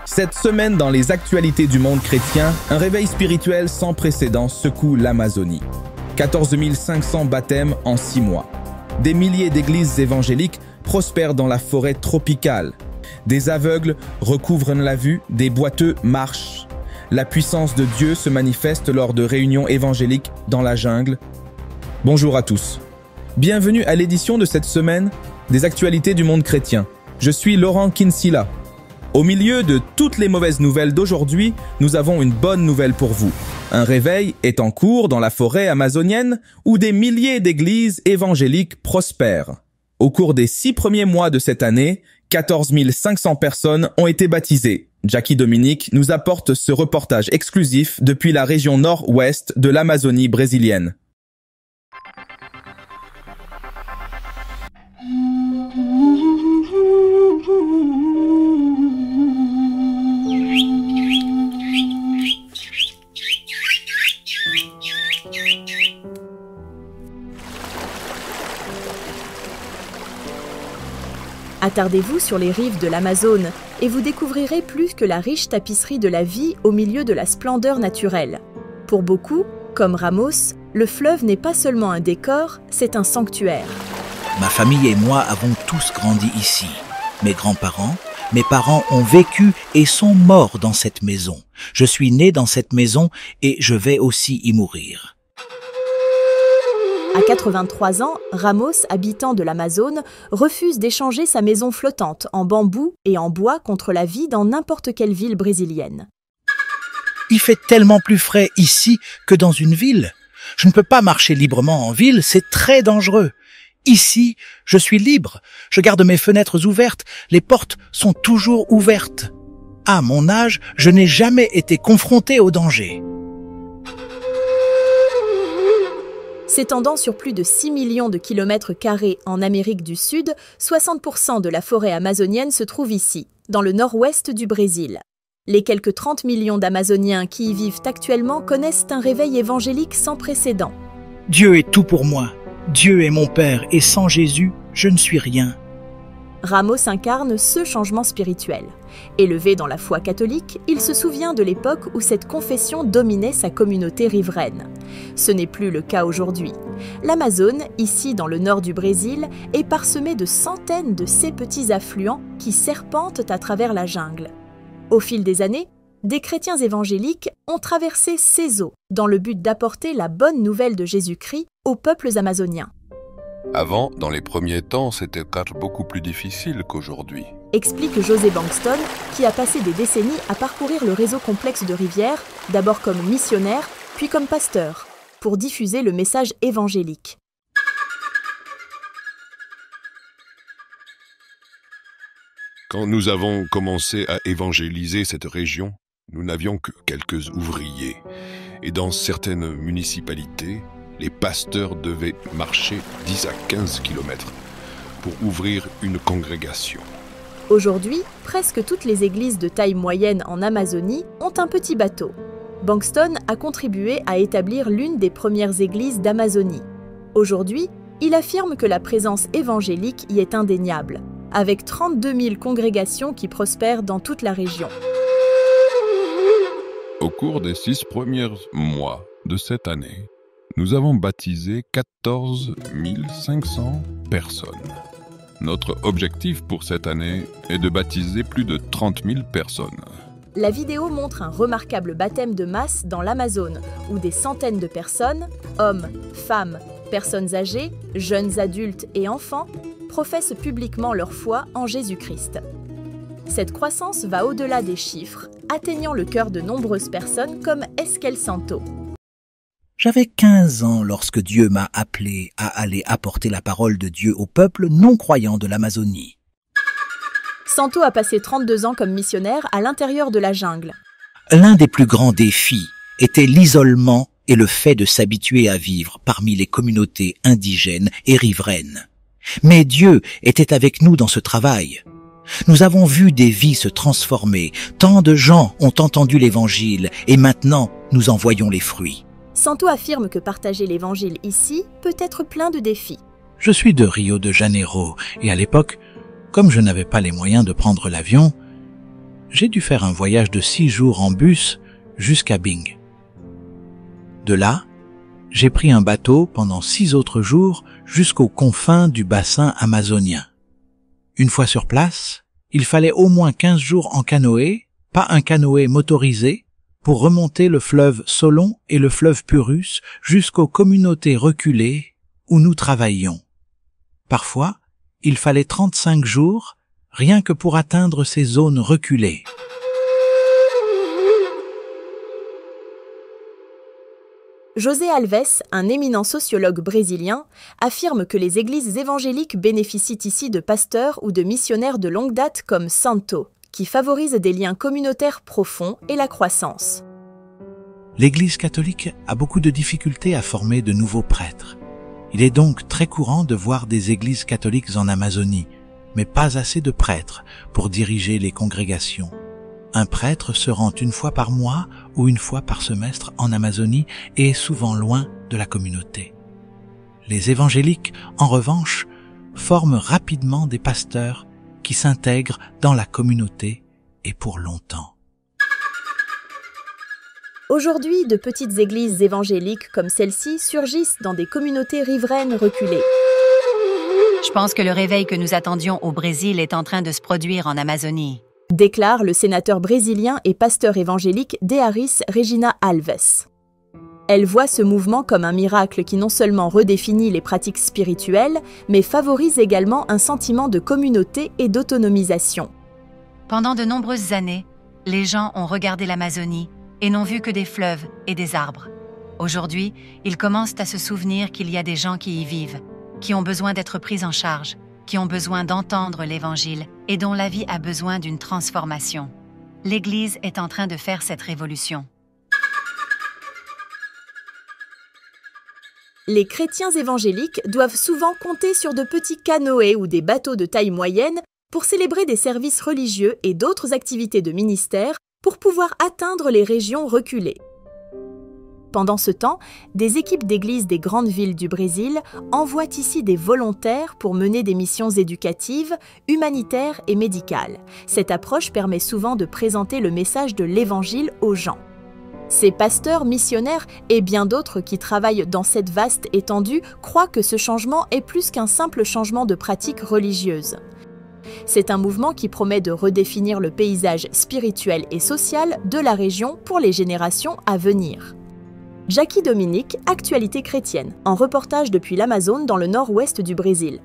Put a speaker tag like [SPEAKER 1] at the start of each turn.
[SPEAKER 1] Cette semaine, dans les actualités du monde chrétien, un réveil spirituel sans précédent secoue l'Amazonie. 14 500 baptêmes en 6 mois. Des milliers d'églises évangéliques prospèrent dans la forêt tropicale. Des aveugles recouvrent la vue, des boiteux marchent. La puissance de Dieu se manifeste lors de réunions évangéliques dans la jungle. Bonjour à tous. Bienvenue à l'édition de cette semaine des actualités du monde chrétien. Je suis Laurent Kinsilla. Au milieu de toutes les mauvaises nouvelles d'aujourd'hui, nous avons une bonne nouvelle pour vous. Un réveil est en cours dans la forêt amazonienne où des milliers d'églises évangéliques prospèrent. Au cours des 6 premiers mois de cette année, 14 500 personnes ont été baptisées. Jackie Dominique nous apporte ce reportage exclusif depuis la région nord-ouest de l'Amazonie brésilienne.
[SPEAKER 2] Attardez-vous sur les rives de l'Amazone et vous découvrirez plus que la riche tapisserie de la vie au milieu de la splendeur naturelle. Pour beaucoup, comme Ramos, le fleuve n'est pas seulement un décor, c'est un sanctuaire.
[SPEAKER 3] Ma famille et moi avons tous grandi ici. Mes grands-parents, mes parents ont vécu et sont morts dans cette maison. Je suis né dans cette maison et je vais aussi y mourir.
[SPEAKER 2] À 83 ans, Ramos, habitant de l'Amazone, refuse d'échanger sa maison flottante en bambou et en bois contre la vie dans n'importe quelle ville brésilienne.
[SPEAKER 3] Il fait tellement plus frais ici que dans une ville. Je ne peux pas marcher librement en ville, c'est très dangereux. Ici, je suis libre. Je garde mes fenêtres ouvertes, les portes sont toujours ouvertes. À mon âge, je n'ai jamais été confronté au danger.
[SPEAKER 2] S'étendant sur plus de 6 millions de kilomètres carrés en Amérique du Sud, 60% de la forêt amazonienne se trouve ici, dans le nord-ouest du Brésil. Les quelques 30 millions d'Amazoniens qui y vivent actuellement connaissent un réveil évangélique sans précédent.
[SPEAKER 3] Dieu est tout pour moi. Dieu est mon Père et sans Jésus, je ne suis rien.
[SPEAKER 2] Ramos incarne ce changement spirituel. Élevé dans la foi catholique, il se souvient de l'époque où cette confession dominait sa communauté riveraine. Ce n'est plus le cas aujourd'hui. L'Amazone, ici dans le nord du Brésil, est parsemée de centaines de ces petits affluents qui serpentent à travers la jungle. Au fil des années, des chrétiens évangéliques ont traversé ces eaux dans le but d'apporter la bonne nouvelle de Jésus-Christ aux peuples amazoniens.
[SPEAKER 4] Avant, dans les premiers temps, c'était beaucoup plus difficile qu'aujourd'hui.
[SPEAKER 2] Explique José Bankston, qui a passé des décennies à parcourir le réseau complexe de rivières, d'abord comme missionnaire, puis comme pasteur, pour diffuser le message évangélique.
[SPEAKER 4] Quand nous avons commencé à évangéliser cette région, nous n'avions que quelques ouvriers. Et dans certaines municipalités, les pasteurs devaient marcher 10 à 15 km pour ouvrir une congrégation.
[SPEAKER 2] Aujourd'hui, presque toutes les églises de taille moyenne en Amazonie ont un petit bateau. Bankston a contribué à établir l'une des premières églises d'Amazonie. Aujourd'hui, il affirme que la présence évangélique y est indéniable, avec 32 000 congrégations qui prospèrent dans toute la région.
[SPEAKER 4] Au cours des 6 premiers mois de cette année, nous avons baptisé 14 500 personnes. Notre objectif pour cette année est de baptiser plus de 30 000 personnes.
[SPEAKER 2] La vidéo montre un remarquable baptême de masse dans l'Amazone, où des centaines de personnes, hommes, femmes, personnes âgées, jeunes adultes et enfants, professent publiquement leur foi en Jésus-Christ. Cette croissance va au-delà des chiffres, atteignant le cœur de nombreuses personnes comme Esquel Santo.
[SPEAKER 3] J'avais 15 ans lorsque Dieu m'a appelé à aller apporter la parole de Dieu au peuple non-croyant de l'Amazonie.
[SPEAKER 2] Santo a passé 32 ans comme missionnaire à l'intérieur de la jungle.
[SPEAKER 3] L'un des plus grands défis était l'isolement et le fait de s'habituer à vivre parmi les communautés indigènes et riveraines. Mais Dieu était avec nous dans ce travail. Nous avons vu des vies se transformer, tant de gens ont entendu l'Évangile et maintenant nous en voyons les fruits.
[SPEAKER 2] Santo affirme que partager l'Évangile ici peut être plein de défis.
[SPEAKER 3] Je suis de Rio de Janeiro et à l'époque, comme je n'avais pas les moyens de prendre l'avion, j'ai dû faire un voyage de 6 jours en bus jusqu'à Bing. De là, j'ai pris un bateau pendant 6 autres jours jusqu'aux confins du bassin amazonien. Une fois sur place, il fallait au moins 15 jours en canoë, pas un canoë motorisé, pour remonter le fleuve Solon et le fleuve Purus jusqu'aux communautés reculées où nous travaillions. Parfois, il fallait 35 jours rien que pour atteindre ces zones reculées.
[SPEAKER 2] José Alves, un éminent sociologue brésilien, affirme que les églises évangéliques bénéficient ici de pasteurs ou de missionnaires de longue date comme Santo, qui favorisent des liens communautaires profonds et la croissance.
[SPEAKER 3] L'Église catholique a beaucoup de difficultés à former de nouveaux prêtres. Il est donc très courant de voir des églises catholiques en Amazonie, mais pas assez de prêtres pour diriger les congrégations. Un prêtre se rend une fois par mois ou une fois par semestre en Amazonie et est souvent loin de la communauté. Les évangéliques, en revanche, forment rapidement des pasteurs qui s'intègrent dans la communauté et pour longtemps.
[SPEAKER 2] Aujourd'hui, de petites églises évangéliques comme celle-ci surgissent dans des communautés riveraines reculées.
[SPEAKER 5] Je pense que le réveil que nous attendions au Brésil est en train de se produire en Amazonie,
[SPEAKER 2] déclare le sénateur brésilien et pasteur évangélique Dearis Regina Alves. Elle voit ce mouvement comme un miracle qui non seulement redéfinit les pratiques spirituelles, mais favorise également un sentiment de communauté et d'autonomisation.
[SPEAKER 5] Pendant de nombreuses années, les gens ont regardé l'Amazonie et n'ont vu que des fleuves et des arbres. Aujourd'hui, ils commencent à se souvenir qu'il y a des gens qui y vivent, qui ont besoin d'être pris en charge, qui ont besoin d'entendre l'Évangile et dont la vie a besoin d'une transformation. L'Église est en train de faire cette révolution.
[SPEAKER 2] Les chrétiens évangéliques doivent souvent compter sur de petits canoës ou des bateaux de taille moyenne pour célébrer des services religieux et d'autres activités de ministère pour pouvoir atteindre les régions reculées. Pendant ce temps, des équipes d'églises des grandes villes du Brésil envoient ici des volontaires pour mener des missions éducatives, humanitaires et médicales. Cette approche permet souvent de présenter le message de l'Évangile aux gens. Ces pasteurs, missionnaires et bien d'autres qui travaillent dans cette vaste étendue croient que ce changement est plus qu'un simple changement de pratique religieuse. C'est un mouvement qui promet de redéfinir le paysage spirituel et social de la région pour les générations à venir. Jackie Dominique, Actualité chrétienne, en reportage depuis l'Amazone dans le nord-ouest du Brésil.